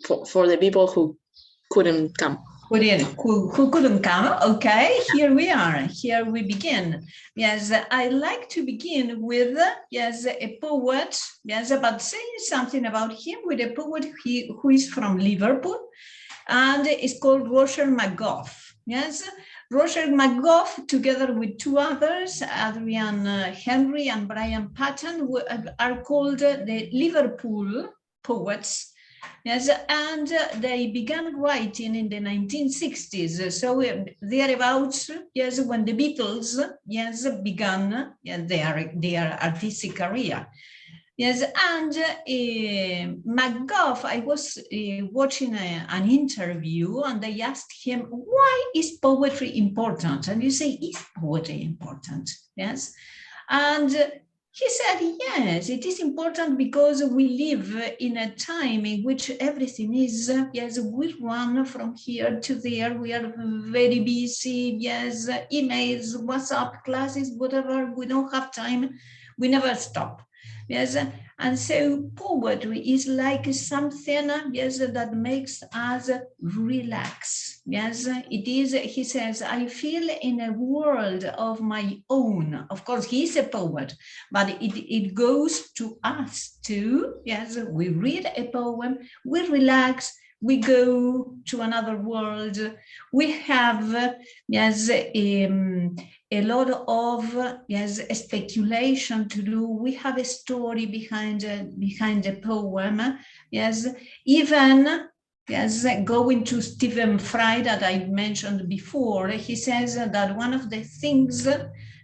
for the people who couldn't come. Who couldn't come. Okay, here we are. Here we begin. Yes, I like to begin with, yes, a poet, yes, about saying something about him with a poet who is from Liverpool, and it's called Roger McGough. Yes, Roger McGough, together with two others, Adrian Henry and Brian Patton, are called the Liverpool poets. Yes, and they began writing in the 1960s. So thereabouts, yes, when the Beatles, yes, began their artistic career. Yes, and McGough, I was watching an interview, and they asked him, why is poetry important? And you say, is poetry important? Yes, and he said, yes, it is important because we live in a time in which everything is, yes, we run from here to there. We are very busy, yes, emails, WhatsApp, classes, whatever. We don't have time. We never stop. Yes, and so poetry is like something, yes, that makes us relax. Yes, it is, he says, I feel in a world of my own. Of course, he's a poet, but it goes to us too. Yes, we read a poem, we relax, we go to another world. We have, yes, a lot of, yes, speculation to do. We have a story behind the poem. Yes, even, yes, going to Stephen Fry that I mentioned before, he says that one of the things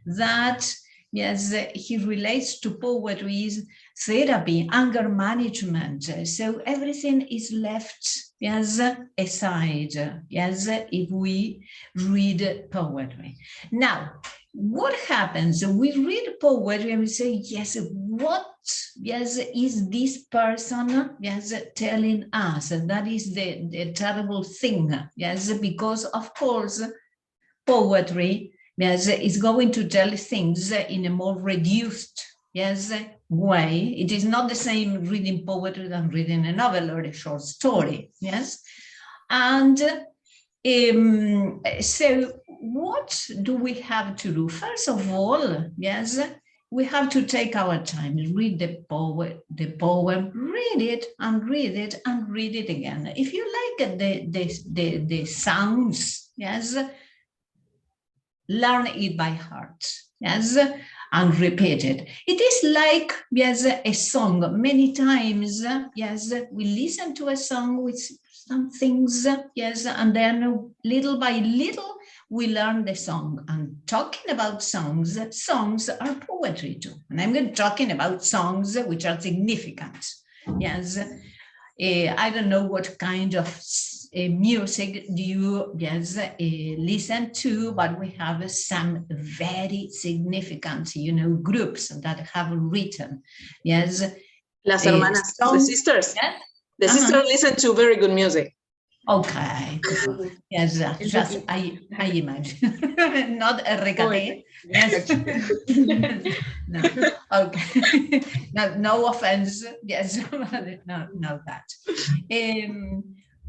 that, yes, he relates to poetry is therapy, anger management. So everything is left, yes, aside, yes, if we read poetry. Now, what happens? We read poetry and we say, yes, what, yes, is this person, yes, telling us? That is the terrible thing, yes, because of course, poetry, yes, is going to tell things in a more reduced, yes, way. It is not the same reading poetry than reading a novel or a short story, yes. And so what do we have to do? First of all, yes, we have to take our time, read the poem, read it and read it and read it again. If you like the sounds, yes, learn it by heart, yes, and repeat it. It is like, yes, a song. Many times, yes, we listen to a song with some things, yes, and then little by little, we learn the song. And talking about songs, songs are poetry too. And I'm talking about songs which are significant, yes. I don't know what kind of music do you, yes, listen to, but we have some very significant, you know, groups that have written, yes. Las hermanas, the sisters. Yes? The sisters listen to very good music. Okay. Yes, just I imagine. Not a reggae. Yes. No. Okay. No offense. Yes. No that.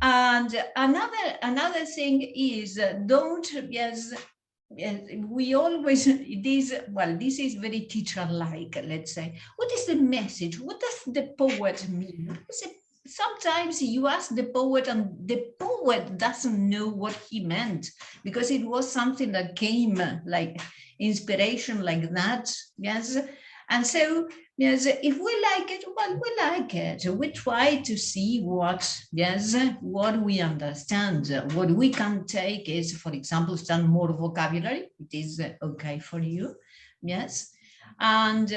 And another thing is don't, yes, we always, this is very teacher-like, let's say. What is the message? What does the poet mean? Sometimes you ask the poet and the poet doesn't know what he meant because it was something that came like inspiration like that, yes. And so, yes, if we like it, well, we like it. We try to see what, yes, what we understand. What we can take is, for example, some more vocabulary. It is okay for you, yes. And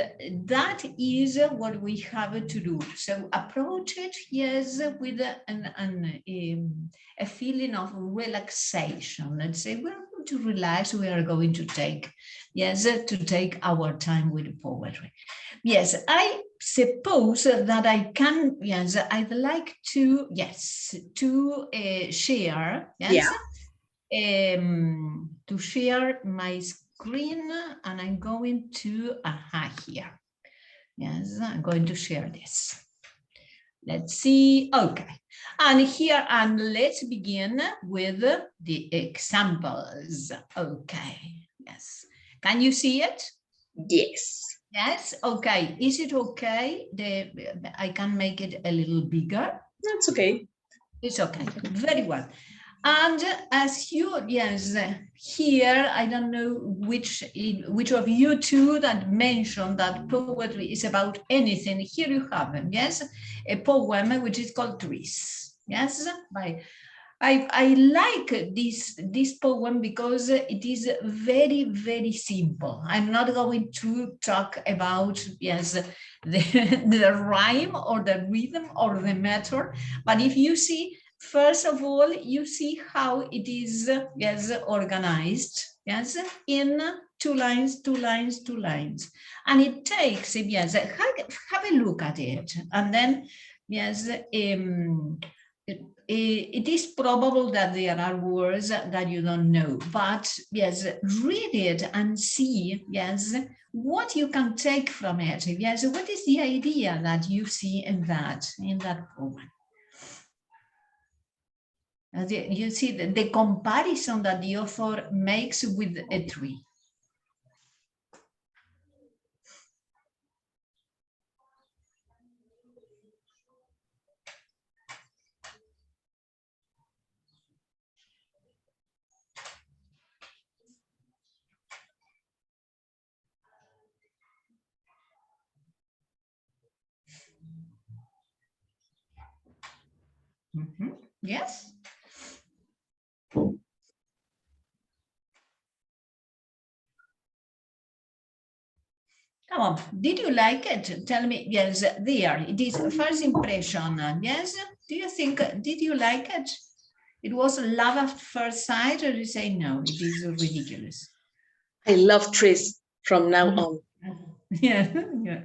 that is what we have to do. So approach it, yes, with a feeling of relaxation. Let's say we're going to relax, we are going to take, yes, to take our time with poetry. Yes, I suppose that I can, yes, I'd like to, yes, to share, yes, to share my screen, and I'm going to, here. Yes, I'm going to share this. Let's see. Okay. And here, and let's begin with the examples. Okay. Yes. Can you see it? Yes. Yes. Okay. Is it okay? I can make it a little bigger. That's okay. It's okay. Very well. And as you, yes, here, I don't know which of you two that mentioned that poetry is about anything. Here you have, yes, a poem which is called Trees. Yes, I like this poem because it is very, very simple. I'm not going to talk about, yes, the rhyme or the rhythm or the meter, but if you see, first of all, you see how it is, yes, organized, yes, in 2 lines, 2 lines, 2 lines. And it takes, yes, have a look at it. And then, yes, it is probable that there are words that you don't know, but yes, read it and see, yes, what you can take from it. Yes, what is the idea that you see in that poem? You see the comparison that the author makes with a tree. Mm-hmm. Yes. Come on, did you like it? Tell me, yes, there, it is first impression, yes? Do you think, did you like it? It was love at first sight, or you say, no, it is ridiculous? I love trees from now on. Yeah, yeah.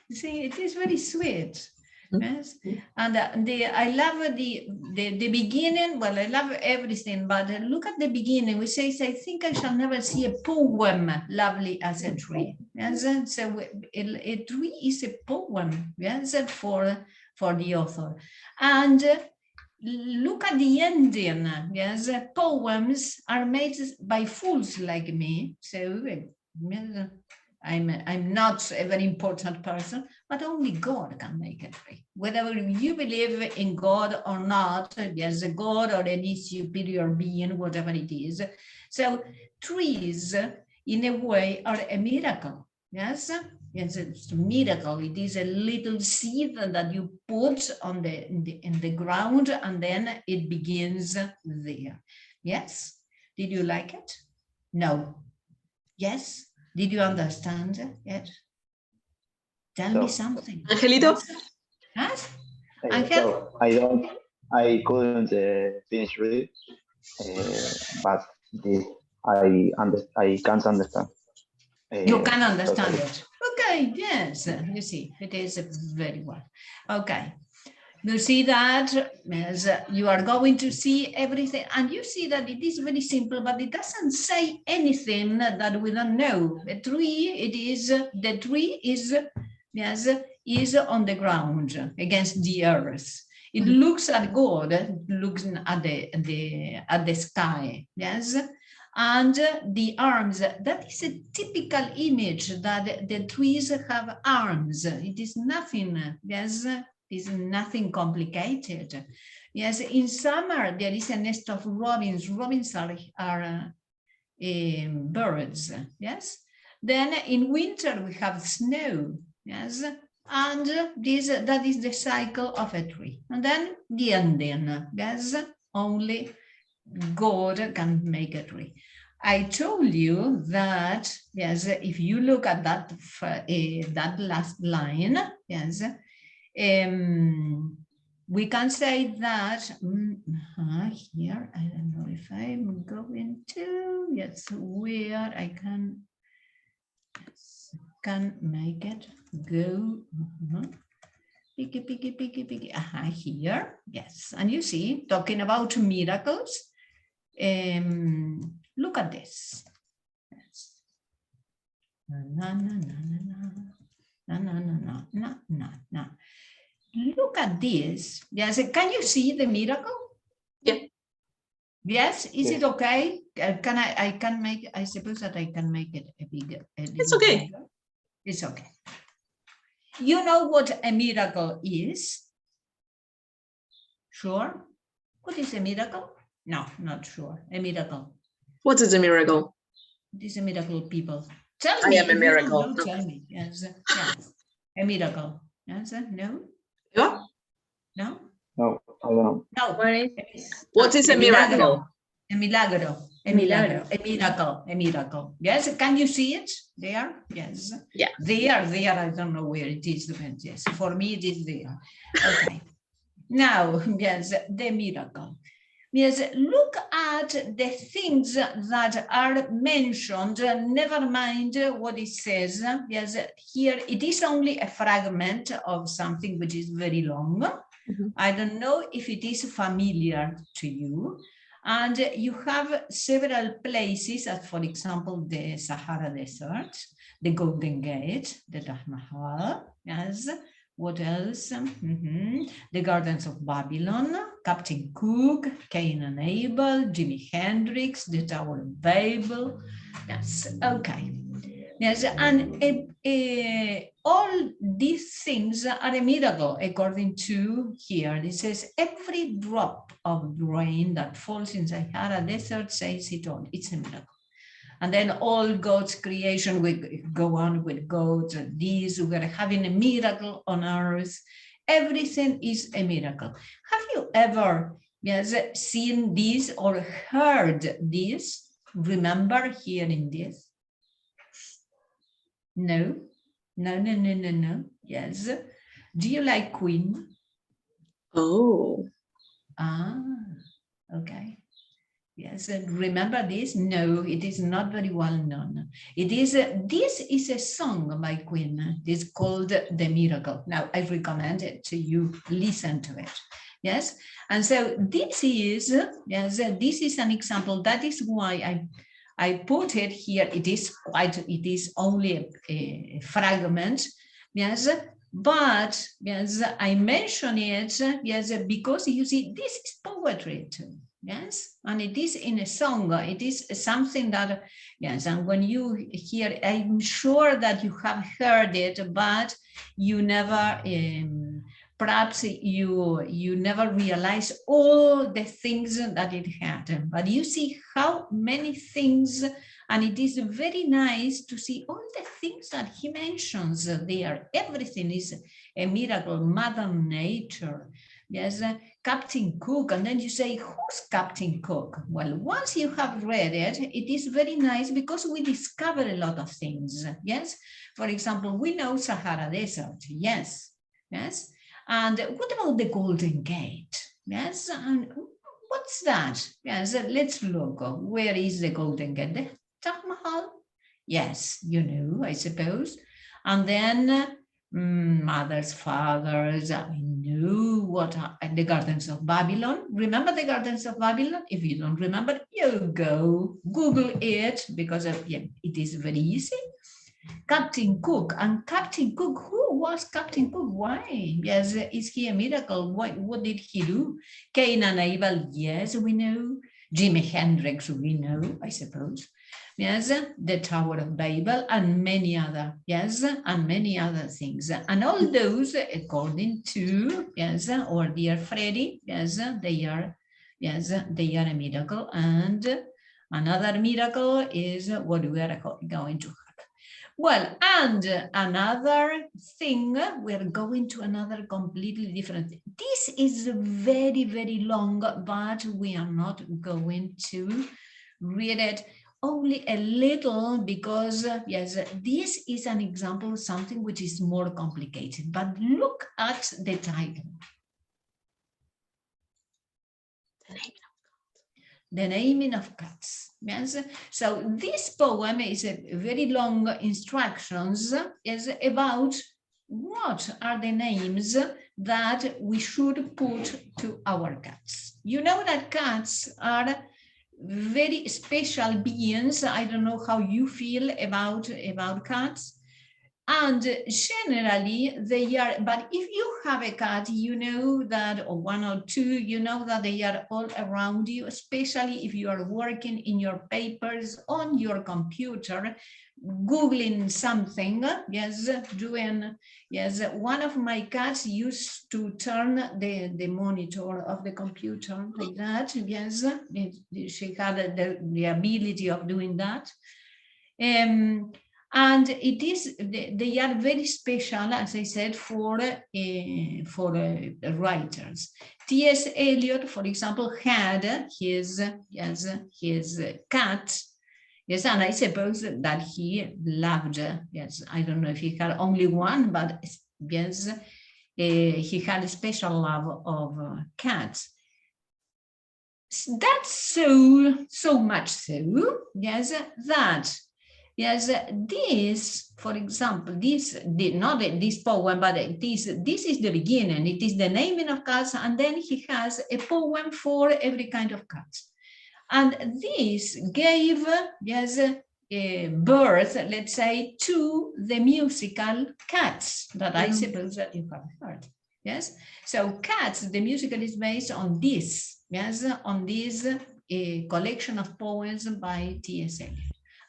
You see, it is very sweet. Yes, and I love the beginning. Well, I love everything, but look at the beginning. We say, I think I shall never see a poem lovely as a tree. Yes, so a tree is a poem. Yes, for the author, and look at the ending. Yes, poems are made by fools like me. So. Yes, I'm not a very important person, but only God can make it free. Whether you believe in God or not, yes, a God or any superior being, whatever it is. So trees, in a way, are a miracle. Yes, it's a miracle. It is a little seed that you put on in the ground, and then it begins there. Yes. Did you like it? No. Yes. Did you understand? Yes. Tell me something. Angelito? Yes? So I couldn't finish reading, but this I can't understand. You can understand it. Okay, yes, you see, it is very well. Okay. You see that as you are going to see everything, and you see that it is very simple, but it doesn't say anything that we don't know. The tree is, yes, is on the ground against the earth. It looks at God, looks at the sky, yes, and the arms. That is a typical image that the trees have arms. It is nothing, yes. Is nothing complicated. Yes, in summer there is a nest of robins. Robins are birds. Yes. Then in winter we have snow. Yes, and that is the cycle of a tree. And then the ending. Yes, only God can make a tree. I told you that, yes, if you look at that that last line, yes. We can say that here, I don't know if I'm going to, yes, where I can make it go. Picky. Here, yes. And you see, talking about miracles, look at this. Yes. No. look at this. Yes, can you see the miracle? Yeah. Yes, is Yes. it okay? Can I can make, I suppose that I can make it a bigger. It's okay. Bigger. It's okay. You know what a miracle is? Sure? What is a miracle? No, not sure. A miracle. What is a miracle? It is a miracle, people. Tell I me. am a if you miracle. don't know, tell me. Yes, yes. A miracle. Yes, no? Yeah. No? No, I don't know. No. What is What is a miracle? A milagro. A milagro. A miracle. A miracle. Yes, can you see it there? Yes. Yeah. There, I don't know where it is. Yes, for me it is there. Okay. Now, yes, the miracle. Yes, look at the things that are mentioned, never mind what it says. Yes, here it is only a fragment of something which is very long. I don't know if it is familiar to you. And you have several places, as for example, the Sahara Desert, the Golden Gate, the Taj Mahal, yes. What else? The Gardens of Babylon, Captain Cook, Cain and Abel, Jimi Hendrix, the Tower of Babel. Yes, okay. Yes, and all these things are a miracle, according to here. It says every drop of rain that falls in Sahara Desert says it all. It's a miracle. And then all God's creation will go on with God. This, we're having a miracle on earth. Everything is a miracle. Have you ever seen this or heard this? Remember hearing this? No. Yes. Do you like Queen? Oh. Ah, okay. Yes, and remember this? No, it is not very well known. It is this is a song by Queen. It's called The Miracle. Now I recommend it to you. Listen to it. Yes, and so this is this is an example. That is why I put it here. It is only a fragment. Yes. But yes, I mention it because you see this is poetry too. Yes, and it is in a song. It is something that, and when you hear, I'm sure that you have heard it, but you never, perhaps you never realize all the things that it had. But you see how many things, and it is very nice to see all the things that he mentions there. Everything is a miracle, Mother Nature. Yes, Captain Cook, and then you say, who's Captain Cook? Well, once you have read it, it is very nice because we discover a lot of things. Yes, for example, we know Sahara Desert. Yes, and what about the Golden Gate? Yes, and what's that? Yes, let's look. Where is the Golden Gate? The Taj Mahal? Yes, you know, I suppose. And then mothers, fathers, I knew what are the Gardens of Babylon. Remember the Gardens of Babylon? If you don't remember, you go Google it because it is very easy. Captain Cook, and Captain Cook, who was Captain Cook? Why? Yes, is he a miracle? What did he do? Cain and Abel, yes, we know. Jimi Hendrix, we know, I suppose. Yes, the Tower of Babel, and many other, and many other things. And all those, according to, our dear Freddy, they are a miracle. And another miracle is what we are going to have. Well, and another thing, we're going to another completely different thing. This is very, very long, but we are not going to read it only a little because, this is an example of something which is more complicated. But look at the title. The naming of cats. Yes. So this poem is a very long instructions is about what are the names that we should put to our cats. You know that cats are very special beings. I don't know how you feel about cats. And generally they are, but if you have a cat, you know that, or one or two, you know that they are all around you, especially if you are working in your papers on your computer, Googling something, yes, doing, yes, one of my cats used to turn the monitor of the computer like that, yes, she had the ability of doing that. And it is, they are very special, as I said, for writers. T.S. Eliot, for example, had his cat. Yes, and I suppose that he loved, yes, I don't know if he had only one, but yes, he had a special love of cats. That's so much so, yes, that, yes, this, for example, not this poem, but this is the beginning. It is the naming of cats, and then he has a poem for every kind of cat. And this gave, yes, birth, let's say, to the musical Cats that I suppose that you have heard. Yes, so Cats, the musical is based on this, yes, on this collection of poems by T.S. Eliot.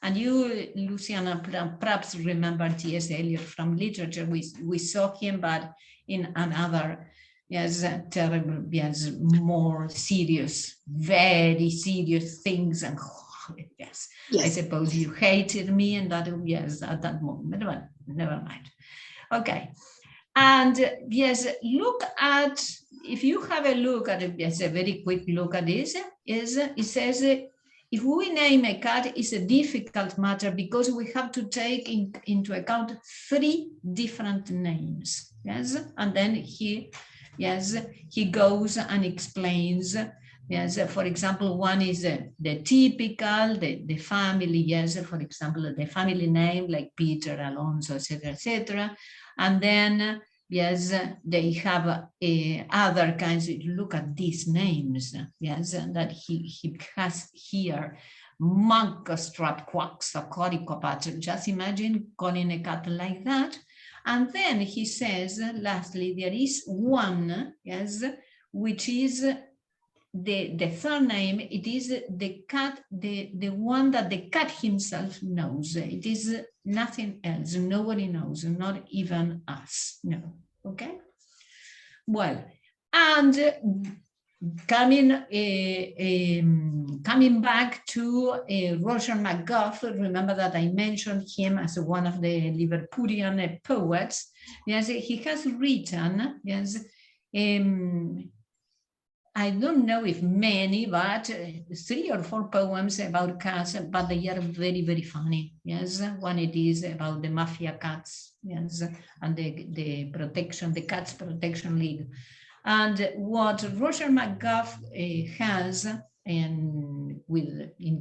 And you, Luciana, perhaps remember T.S. Eliot from literature. We saw him, but in another, yes, terrible, yes, more serious, very serious things. And yes, I suppose you hated me, and that, yes, at that moment, but never mind. Okay. And yes, look at, if you have a look at it, yes, a very quick look at this, is it says, if we name a cat, it's a difficult matter because we have to take into account 3 different names. Yes, and then he goes and explains. Yes, for example, one is the typical, the family. Yes, for example, the family name like Peter, Alonso, etc. And then, yes, they have other kinds. Look at these names, yes, that he has here. Monkstrap, Quaxocoricopatr. Just imagine calling a cat like that. And then he says, lastly, there is one, yes, which is the third name. It is the cat, the one that the cat himself knows. It is nothing else. Nobody knows, not even us. No. Okay. Well, and coming back to Roger McGough, remember that I mentioned him as one of the Liverpudlian poets. Yes, he has written, yes, I don't know if many, but 3 or 4 poems about cats, but they are very, very funny. Yes, one it is about the mafia cats, yes, and the protection, the Cats Protection League. And what Roger McGough has in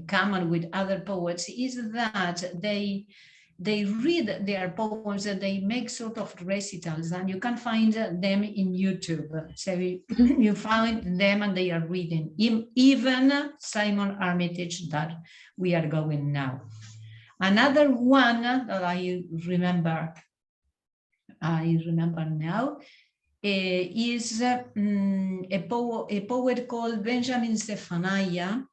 common with other poets is that they read their poems and they make sort of recitals, and you can find them in YouTube. So you find them and they are reading. Even Simon Armitage that we are going now. Another one that I remember now is a poet called Benjamin Zephaniah,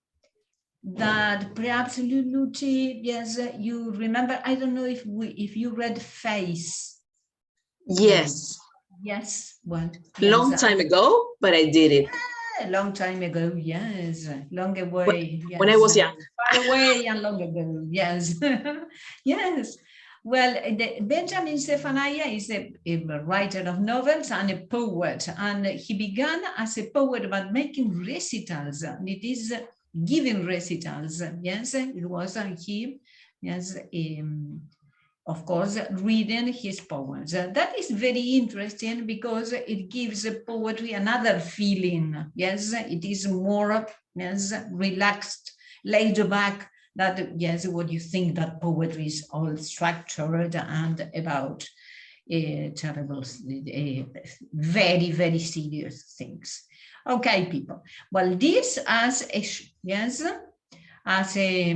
that perhaps Luci, yes, you remember. I don't know if you read Face. Yes. Yes. Well, long time ago, but I did it. A long time ago, yes. Long away. When I was young. Far away and long ago, yes. Yes. Well, Benjamin Zephaniah is a writer of novels and a poet, and he began as a poet but making recitals, and it is giving recitals. Yes, it was he, yes, of course, reading his poems. That is very interesting because it gives poetry another feeling. Yes, it is more, yes, relaxed, laid back. That, yes, what you think that poetry is all structured and about terrible, very, very serious things. Okay, people. Well, this as a, yes, as a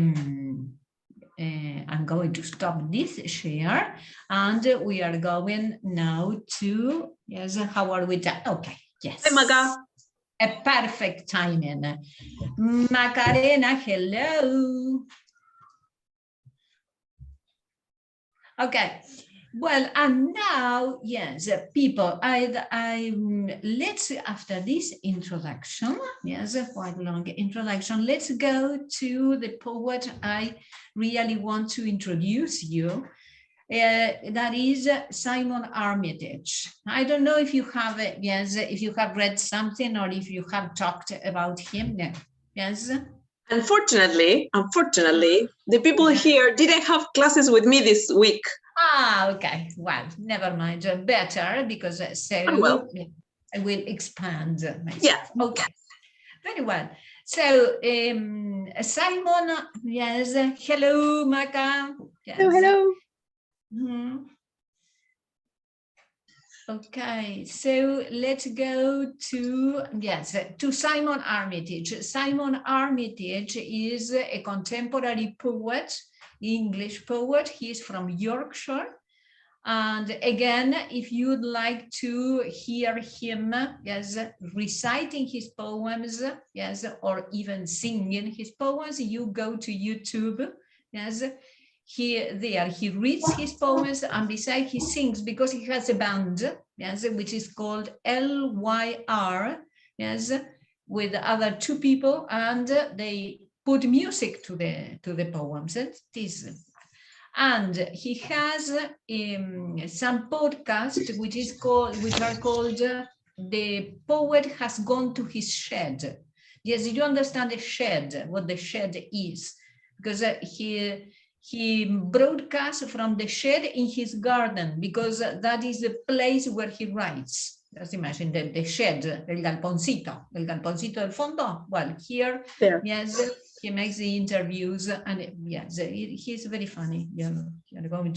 I'm going to stop this share, and we are going now to, yes, how are we done? Okay, yes. Hi, Maga. A perfect timing. Macarena, hello. Okay, well, and now, yes, people, let's, after this introduction, yes, a quite long introduction, let's go to the poet I really want to introduce you. That is Simon Armitage. I don't know if you have, yes, if you have read something or if you have talked about him. Yes. Unfortunately, the people here didn't have classes with me this week. Ah, okay. Well, never mind. Better, because so I will expand myself. Yeah. Okay. Very well. So, Simon, yes. Hello, Maca. Yes. Hello. Mm-hmm. Okay, so let's go to, yes, to Simon Armitage. Simon Armitage is a contemporary poet, English poet. He is from Yorkshire. And again, if you'd like to hear him, yes, reciting his poems, yes, or even singing his poems, you go to YouTube, yes. He reads his poems, and besides he sings, because he has a band, yes, which is called LYR, yes, with other two people, and they put music to the poems. And he has some podcasts which are called The Poet Has Gone to His Shed. Yes, you understand a shed, what the shed is, because he broadcasts from the shed in his garden, because that is the place where he writes. Just imagine the shed, el galponcito del fondo. Well, here, yes, he makes the interviews, and yes, he's very funny. You are going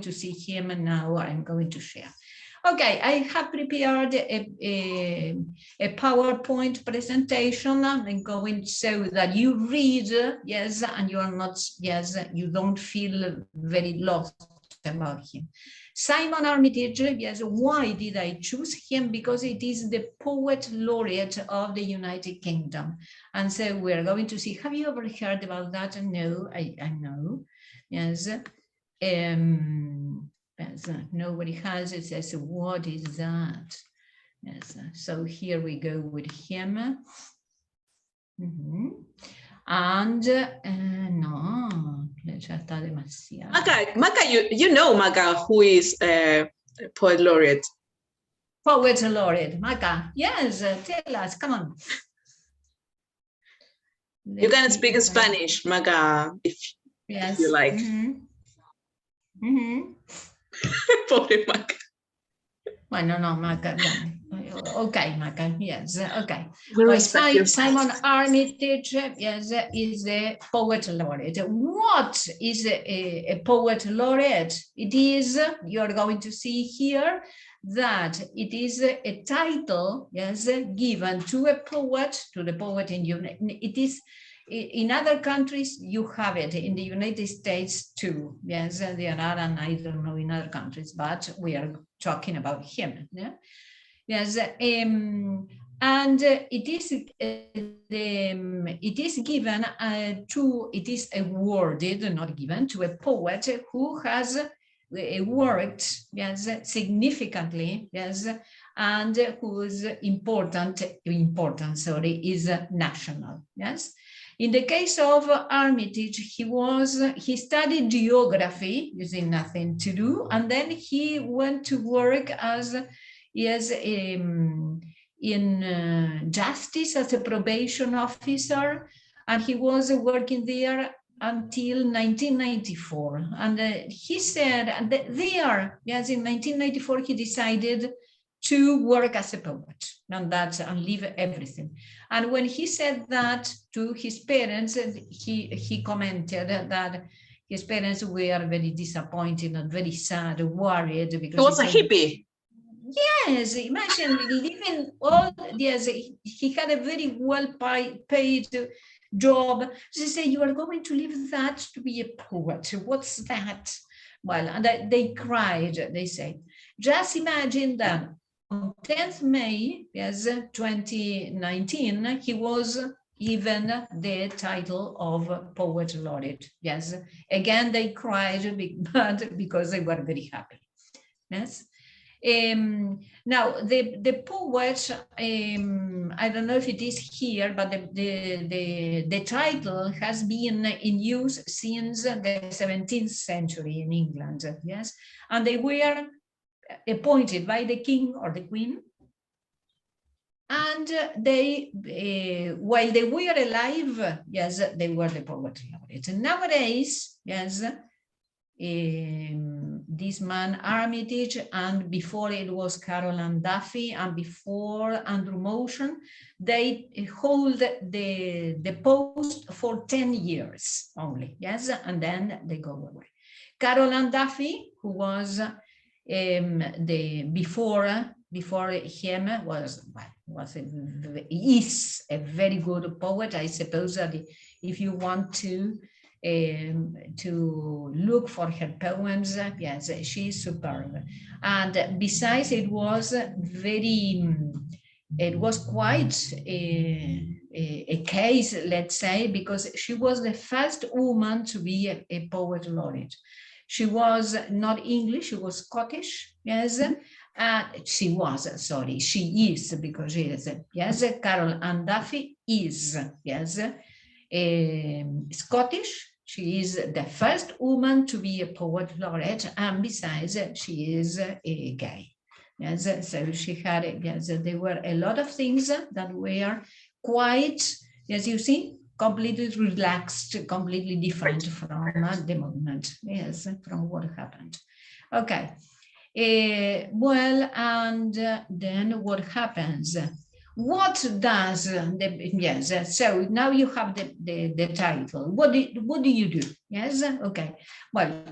to see him, and now I'm going to share. Okay, I have prepared a PowerPoint presentation. I'm going so that you read, yes, and you are not, yes, you don't feel very lost about him. Simon Armitage, yes, why did I choose him? Because it is the poet laureate of the United Kingdom. And so we're going to see, have you ever heard about that? No, I know, yes. Yes, nobody has. It says, what is that? Yes, so here we go with him. And no, ya está demasiado. Maca, you know Maca, who is poet laureate. Poet laureate, Maca. Yes, tell us, come on. You can speak in Spanish, Maca, if you like. Pobre Maca. Bueno, no, Maca. Okay, Maca, yes, okay. Well, Simon Armitage, yes, is the poet laureate. What is a poet laureate? It is, you are going to see here, that it is a title, yes, given to a poet, to the poet in it is. In other countries, you have it. In the United States too. Yes, there are, and I don't know in other countries, but we are talking about him. Yeah? Yes, and it is given it is awarded, not given, to a poet who has worked, yes, significantly, yes, and whose importance is national. Yes. In the case of Armitage, he studied geography, using nothing to do, and then he went to work as in justice as a probation officer, and he was working there until 1994. And he said there, yes, in 1994, he decided to work as a poet and leave everything. And when he said that to his parents, he commented that his parents were very disappointed and very sad, worried, because he was a hippie. Yes, imagine living all. Yes, he had a very well paid job. They say, you are going to leave that to be a poet. What's that? Well, and they cried. They say, just imagine that on 10th May, yes, 2019, he was given the title of Poet Laureate. Yes, again, they cried, but because they were very happy. Yes. Now, the poet, I don't know if it is here, but the title has been in use since the 17th century in England, yes? And they were appointed by the king or the queen. And they, while they were alive, yes, they were the poet laureate. And nowadays, yes, this man Armitage, and before it was Carol and Duffy, and before Andrew Motion, they hold the post for 10 years only, yes, and then they go away. Carol and Duffy, who was before him, is a very good poet. I suppose that if you want to look for her poems, yes, she's superb. And besides, it was quite a case, let's say, because she was the first woman to be a poet laureate. She was not English, she was Scottish, yes. She is, because she is, yes, Carol Ann Duffy is, yes, Scottish. She is the first woman to be a poet laureate, and besides, she is a gay. Yes, so she had, yes, there were a lot of things that were quite, as you see, completely relaxed, completely different from the moment, yes, from what happened. Okay, well, and then what happens? What does yes? So now you have the title. What do you do? Yes. Okay. Well,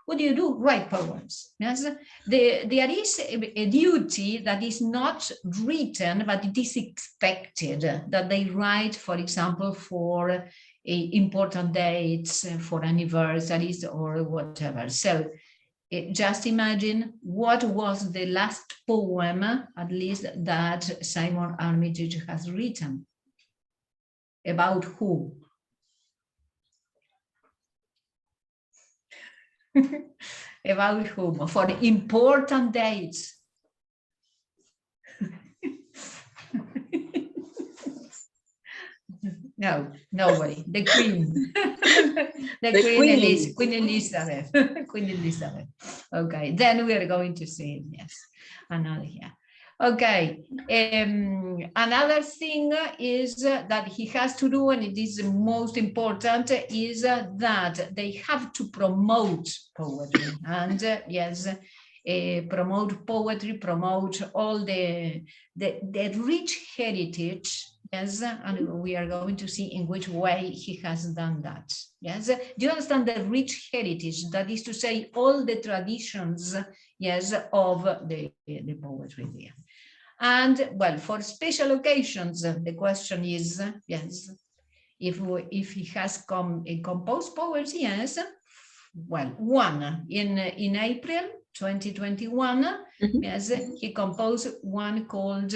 what do you do? Write poems. Yes. There is a duty that is not written, but it is expected that they write, for example, for important dates, for anniversaries or whatever. So just imagine what was the last poem, at least, that Simon Armitage has written. About who? About whom? For important dates. No, nobody. The Queen. Queen Elizabeth. Queen Elizabeth. Okay, then we are going to see it. Yes, another here. Okay, another thing is that he has to do, and it is the most important, is that they have to promote poetry. And yes, promote poetry, promote all the rich heritage. Yes, and we are going to see in which way he has done that. Yes, do you understand the rich heritage? That is to say, all the traditions, yes, of the poetry there. And well, for special occasions, the question is, yes, if he has composed poetry, yes. Well, one in April 2021, yes, he composed one called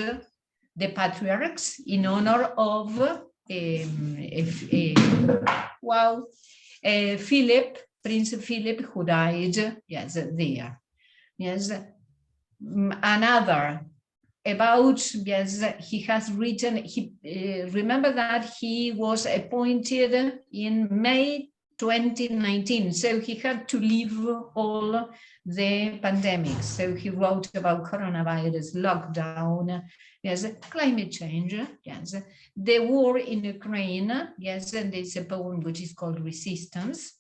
The Patriarchs, in honor of Prince Philip, who died, yes, there. Yes, another about, yes, he has written, remember that he was appointed in May 2019, so he had to leave all the pandemics. So he wrote about coronavirus, lockdown, yes, climate change, yes, the war in Ukraine, yes, and there's a poem which is called Resistance.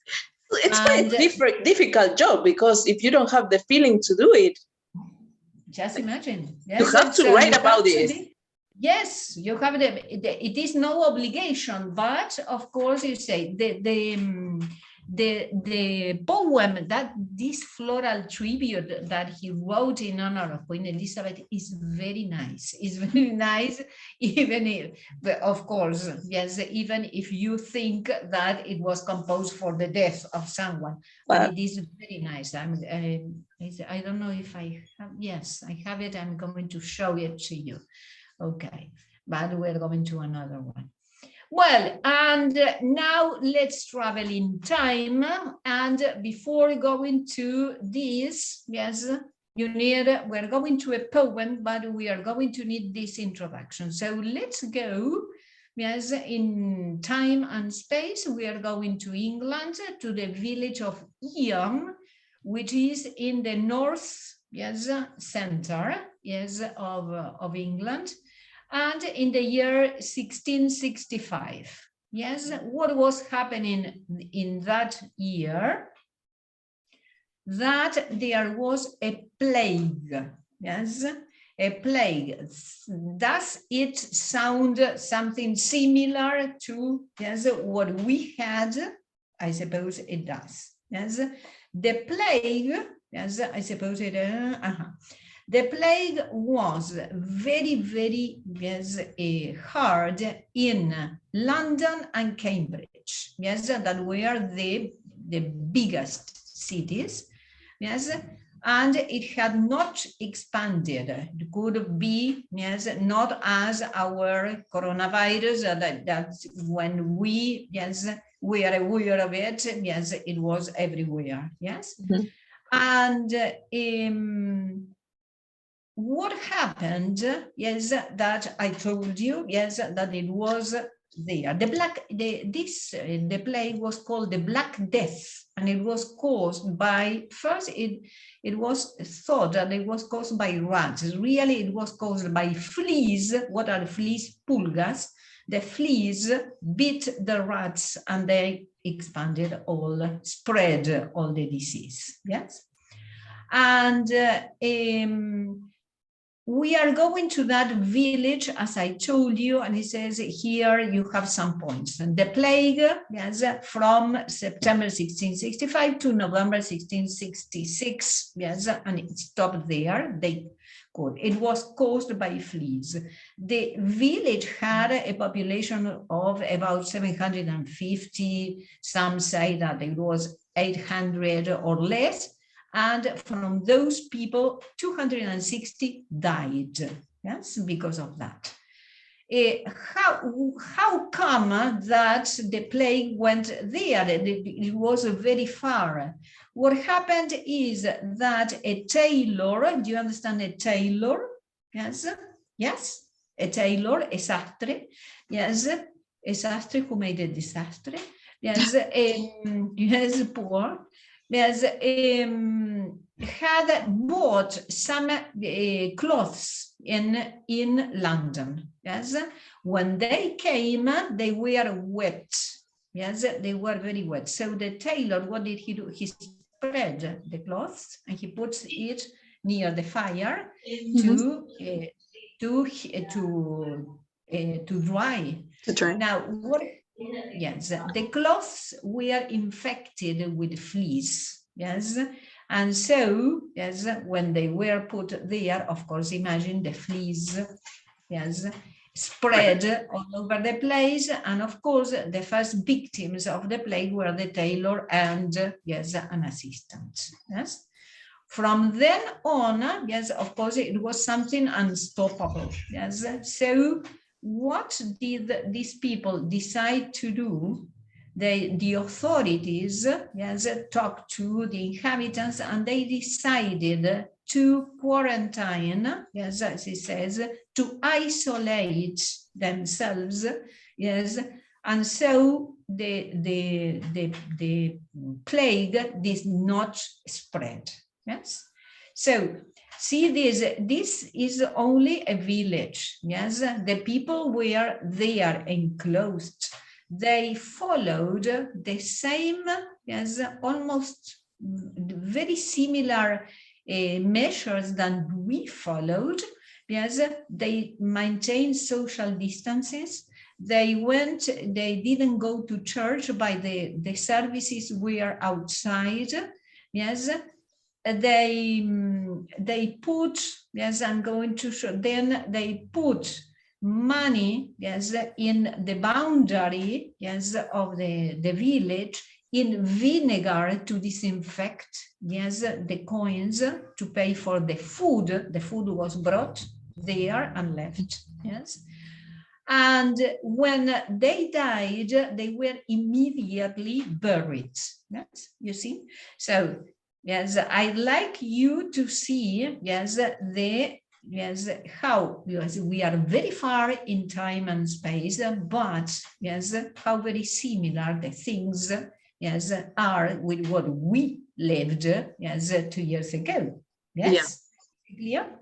It's quite a difficult job, because if you don't have the feeling to do it, just imagine. Yes, you have to write about it. Yes, you have it is no obligation, but of course you say the poem, that this floral tribute that he wrote in honor of Queen Elizabeth is very nice. It's very nice, even if, of course, yes, even if you think that it was composed for the death of someone, but it is very nice. I don't know if I have, yes, I have it. I'm going to show it to you. Okay, but we're going to another one. Well, and now let's travel in time. And before going to this, yes, we're going to a poem, but we are going to need this introduction. So let's go, yes, in time and space. We are going to England, to the village of Eam, which is in the north, yes, center, yes, of England. And in the year 1665, yes, what was happening in that year? That there was a plague, yes, a plague. Does it sound something similar to, yes, what we had? I suppose it does, yes. The plague, yes, I suppose it, The plague was very, very, yes, hard in London and Cambridge. Yes, that were the biggest cities. Yes, and it had not expanded. It could be, yes, not as our coronavirus, that when we, yes, we are aware of it, yes, it was everywhere. Yes, and what happened, yes, that I told you, yes, that it was there. The plague was called the Black Death, and it was caused by, first it was thought that it was caused by rats. Really, it was caused by fleas. What are fleas? Pulgas. The fleas bit the rats and they expanded spread all the disease. Yes, and we are going to that village, as I told you, and he says here you have some points. And the plague, yes, from September 1665 to November 1666, yes, and it stopped there. It was caused by fleas. The village had a population of about 750. Some say that it was 800 or less. And from those people, 260 died, yes, because of that. How come that the plague went there? It was very far. What happened is that a tailor, do you understand a tailor? Yes, yes, a tailor, a sastre, yes, a sastre who made a disaster, yes, yes, poor. Yes, had bought some clothes in London. Yes, when they came, they were wet. Yes, they were very wet. So the tailor, what did he do? He spread the clothes and he puts it near the fire to dry. Now, what? Yes, the clothes were infected with fleas. Yes, and so, yes, when they were put there, of course, imagine the fleas, yes, spread all over the place. And of course, the first victims of the plague were the tailor and, yes, an assistant. Yes. From then on, yes, of course, it was something unstoppable. Yes, so what did these people decide to do? The authorities, yes, talked to the inhabitants and they decided to quarantine, yes, as it says, to isolate themselves, yes, and so the plague did not spread. Yes, so see this is only a village. Yes, the people were there enclosed. They followed the same, yes, almost very similar measures than we followed. Yes, they maintained social distances. they didn't go to church, but the services were outside. Yes, they put, yes, I'm going to show, then they put money, yes, in the boundary, yes, of the village, in vinegar to disinfect, yes, the coins to pay for the food. The food was brought there and left, yes. And when they died, they were immediately buried. Yes, you see? So, yes, I'd like you to see, yes, how, yes, we are very far in time and space, but yes, how very similar the things, yes, are with what we lived, yes, 2 years ago. Yes, yeah. Clear?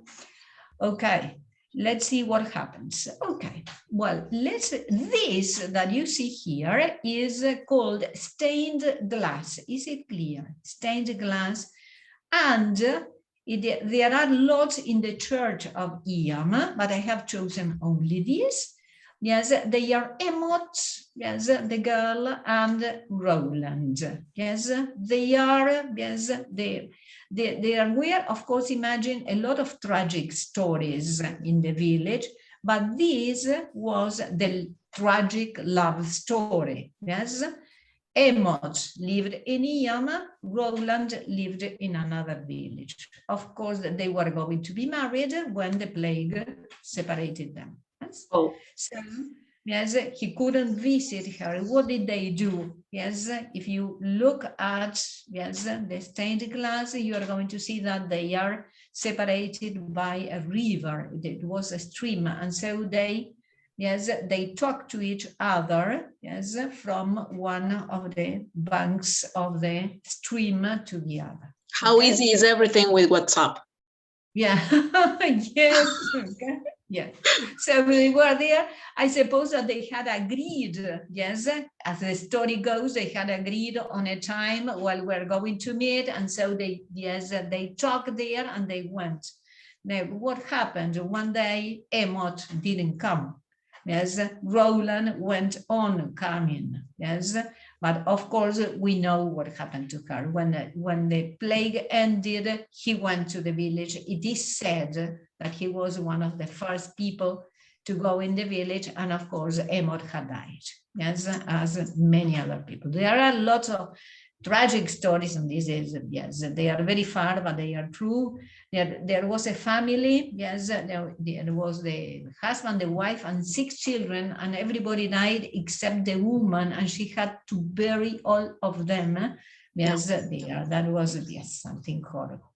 Okay. Let's see what happens. Okay, well, this that you see here is called stained glass. Is it clear? Stained glass. And there are lots in the church of Iam, but I have chosen only this. Yes, they are Emot, yes, the girl, and Roland. Yes, they are, yes, there were, of course, imagine a lot of tragic stories in the village, but this was the tragic love story. Yes, Emot lived in Iam, Roland lived in another village. Of course, they were going to be married when the plague separated them. Yes? Oh. So, yes, he couldn't visit her. What did they do? Yes, if you look at, yes, the stained glass, you are going to see that they are separated by a river. It was a stream, and so they, yes, they talk to each other, yes, from one of the banks of the stream to the other. How easy is everything with WhatsApp? Yeah, yes, okay. Yeah. So they were there. I suppose that they had agreed, yes, as the story goes, they had agreed on a time while we're going to meet. And so they, yes, they talked there and they went. Now, what happened? One day, Emot didn't come. Yes, Roland went on coming. Yes, but of course we know what happened to her. When the plague ended, he went to the village. It is said that he was one of the first people to go in the village, and of course Emot had died. Yes, as many other people. There are lots of tragic stories, and this is, yes, they are very far, but they are true. There was a family, yes, there was the husband, the wife, and 6 children, and everybody died except the woman, and she had to bury all of them. Yes, that was, yes, something horrible.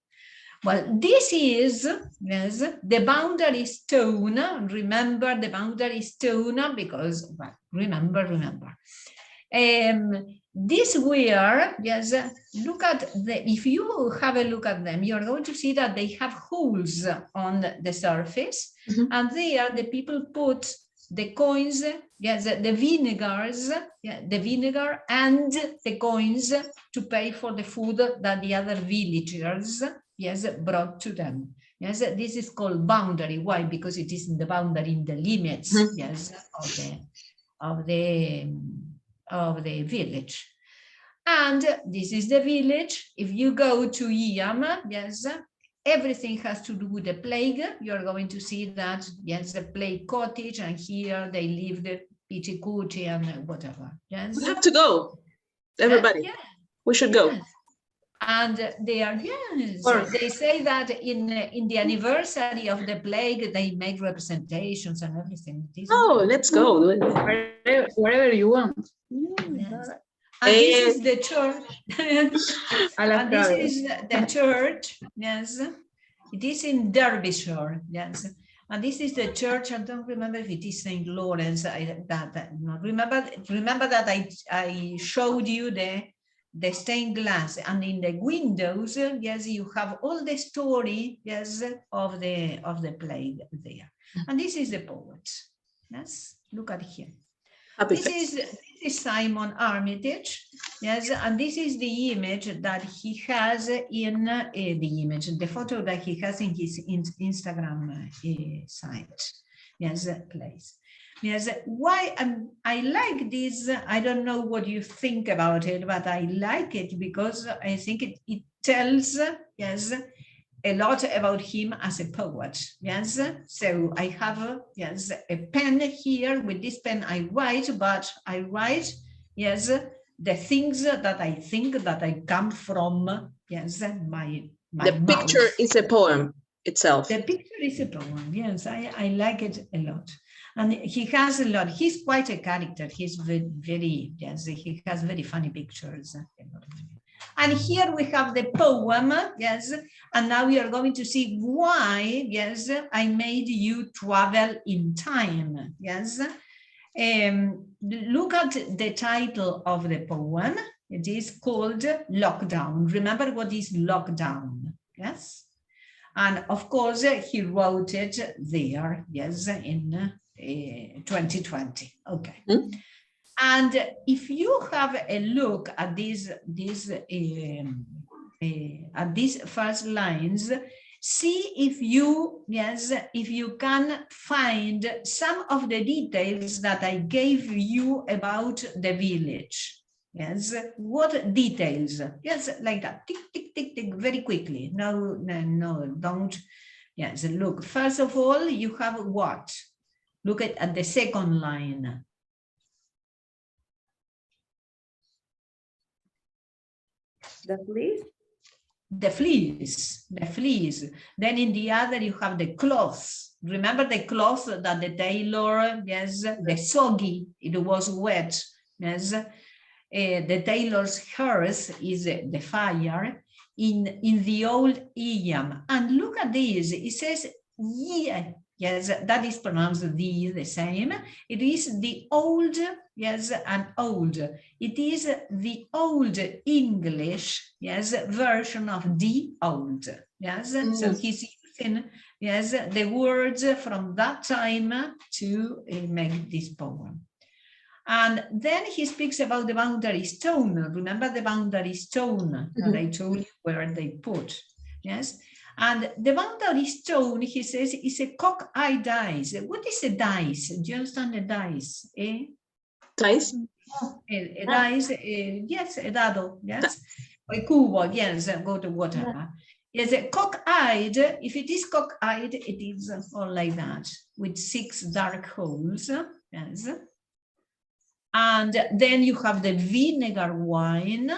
Well, this is, yes, the boundary stone. Remember the boundary stone, because, well, remember. These were, yes, look at if you have a look at them, you're going to see that they have holes on the surface. And there the people put the coins, yes, the vinegars, yeah, the vinegar and the coins to pay for the food that the other villagers, yes, brought to them. Yes, this is called boundary. Why? Because it is in the boundary, in the limits, yes, of the village. And this is the village. If you go to Iam, yes, everything has to do with the plague. You're going to see that, yes, the plague cottage, and here they lived Pichicuchi and whatever. Yes, we have to go, everybody. Yeah. We should go. Yes. And they are, yes, they say that in the anniversary of the plague, they make representations and everything. Oh, let's go, wherever you want. Yes. And this is the church. And this is the church, yes. It is in Derbyshire, yes. And this is the church. I don't remember if it is St. Lawrence. Remember that I showed you the stained glass, and in the windows, yes, you have all the story, yes, of the plague there. And this is the poet. Yes, look at here. This is Simon Armitage, yes, and this is the image that he has in the photo that he has in his Instagram site, yes, place. Yes, why I like this. I don't know what you think about it, but I like it because I think it tells, yes, a lot about him as a poet. Yes, so I have yes a pen here. With this pen I write, but I write, yes, the things that I think that I come from, yes, my The mouth. picture is a poem itself. The picture is a poem. Yes, I like it a lot. And he has a lot. He's quite a character. He's very yes, he has very funny pictures. And here we have the poem, yes, and now we are going to see why, yes, I made you travel in time, yes. Look at the title of the poem. It is called Lockdown. Remember what is lockdown, yes? And of course, he wrote it there, yes, in 2020, okay. Mm-hmm. And if you have a look at these first lines, see if you, yes, if you can find some of the details that I gave you about the village. Yes, what details? Yes, like that, tick, tick, tick, tick, very quickly. No, don't. Yes, look, first of all, you have what? Look at the second line. The fleece? The fleece, the fleece. Then in the other, you have the cloth. Remember the cloth that the tailor, yes, the soggy, it was wet, yes. The tailor's hearth is the fire in the old idiom. And look at this, it says, yeah, yes, that is pronounced the same. It is the old, yes, and old. It is the old English, yes, version of the old, yes. Mm. So he's using, yes, the words from that time to make this poem. And then he speaks about the boundary stone. Remember the boundary stone that I told you where they put, yes? And the boundary stone, he says, is a cock-eye dice. What is a dice? Do you understand a dice? Eh? Dice? A dice, yes, a dado, yes. A cubo, yes, go to whatever. Yes, a cock-eyed, if it is cock-eyed, it is all like that, with 6 dark holes, yes. And then you have the vinegar wine,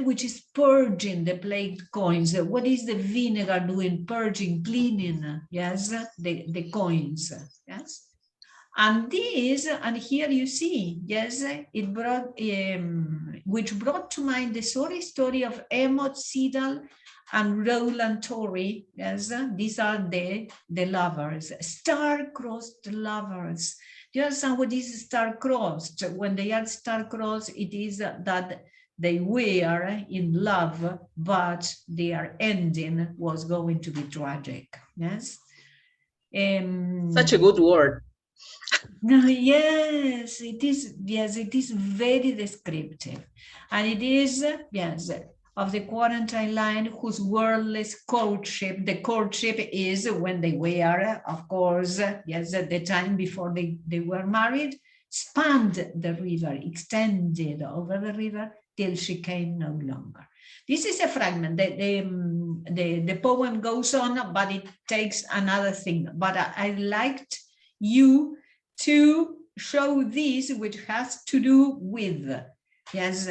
which is purging the plague coins. What is the vinegar doing? Purging, cleaning, yes, the coins, yes. And this, and here you see, yes, it brought, which brought to mind the sorry story of Emmett Siddal and Roland Torrey, yes, these are the lovers, star-crossed lovers. Do you understand what is star-crossed? When they are star-crossed, it is that they were in love, but their ending was going to be tragic, yes? Such a good word. Yes, it is. Yes, it is very descriptive. And it is, yes, of the quarantine line whose wordless courtship, the courtship is when they were, of course, yes, at the time before they were married, spanned the river, extended over the river till she came no longer. This is a fragment. The poem goes on, but it takes another thing. But I liked you to show this, which has to do with, yes,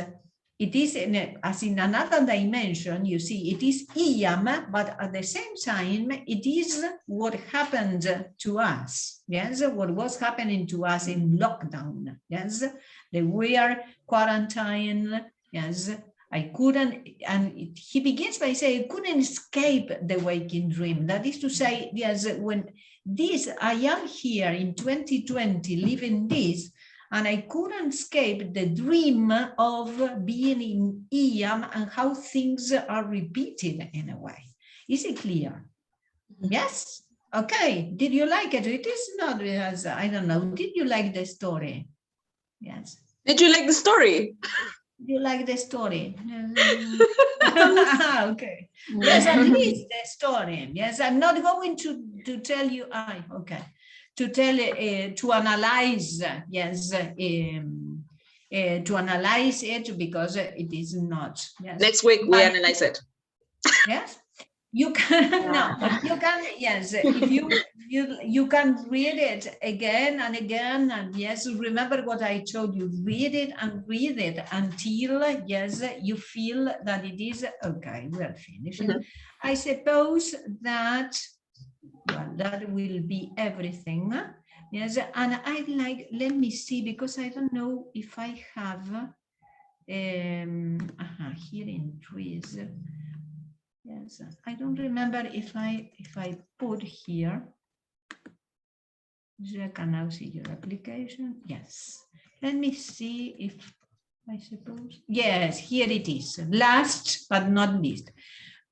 it is as in another dimension, you see, it is Iyam, but at the same time, it is what happened to us, yes, what was happening to us in lockdown, yes, they were quarantined, yes, I couldn't, and he begins by saying, I couldn't escape the waking dream. That is to say, yes, when this, I am here in 2020 living this, and I couldn't escape the dream of being in Iyam and how things are repeated in a way. Is it clear? Yes? Okay. Did you like it? It is not, as I don't know. Did you like the story? Yes. Did you like the story? You like the story? Okay. Yes, at least the story. Yes, I'm not going to tell you. Okay. to tell, to analyze, yes, to analyze it, because it is not. Yes. Next week we analyze it. Yes, you can. No, you can. Yes, if you can read it again and again, and yes, remember what I told you. Read it until yes, you feel that it is okay. We are finishing. I suppose that, well, that will be everything. Yes, and I'd like, let me see, because I don't know if I have here in trees. Yes, I don't remember if I put here. I can now see your application. Yes. Let me see if I suppose. Yes, here it is. Last but not least.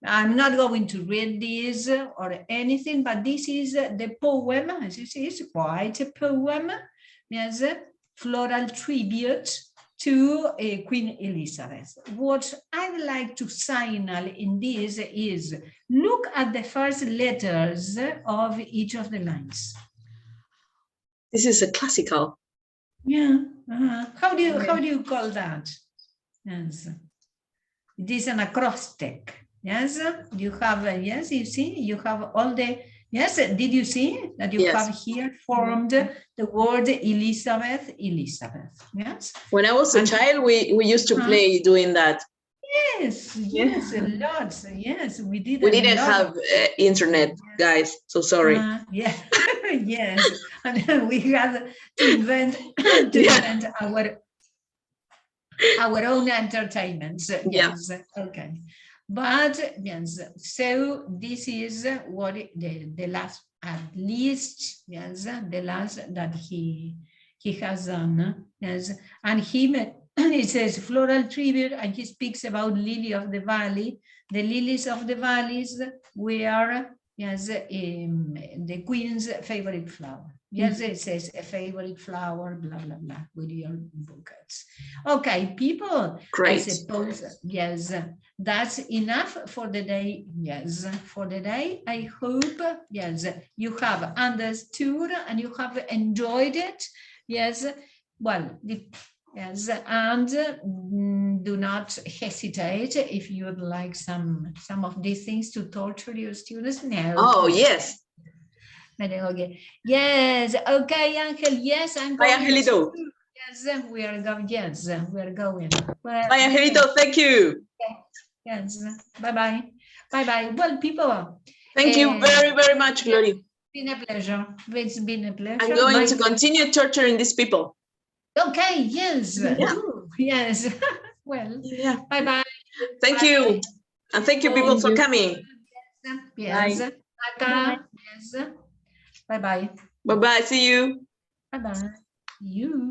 I'm not going to read this or anything, but this is the poem. This is quite a poem. Yes, floral tribute to Queen Elizabeth. What I'd like to signal in this is look at the first letters of each of the lines. This is a classical. Yeah. How do you call that? Yes. It is an acrostic. Yes, you have, yes, you see, you have all the, yes, did you see that you have here formed the word Elizabeth, Elizabeth, yes? When I was a child, we used to play doing that. Yes, yes, a lot, yes, we did. We didn't have internet, guys, so sorry. Yeah, yes, and we had to invent, our own entertainments, yes, okay. But yes, so this is what the last, at least, yes, the last that he has done, yes, and it says floral tribute, and he speaks about lily of the valley. The lilies of the valleys were, yes, the queen's favorite flower. Yes, it says a favorite flower, blah, blah, blah, with your bouquets. Okay, people, great. I suppose, yes, that's enough for the day. Yes, for the day. I hope, yes, you have understood and you have enjoyed it. Yes, well, yes, and do not hesitate if you would like some of these things to torture your students. No. Oh, yes. Okay. Yes. Okay, Angel. Yes, I'm going. Bye, Angelito. Yes, we are going. Yes, we are going. Well, bye, Angelito. Thank you. Yes. Bye-bye. Bye-bye. Well, people. Thank you very, very much, Gloria. It's been a pleasure. It's been a pleasure. I'm going to continue torturing these people. Okay. Yes. Yeah. Yes. Well. Yeah. Bye-bye. Thank you. And thank you, people, for coming. Yes. Bye. Bye. Yes. Bye-bye. Bye-bye. See you. Bye-bye. You.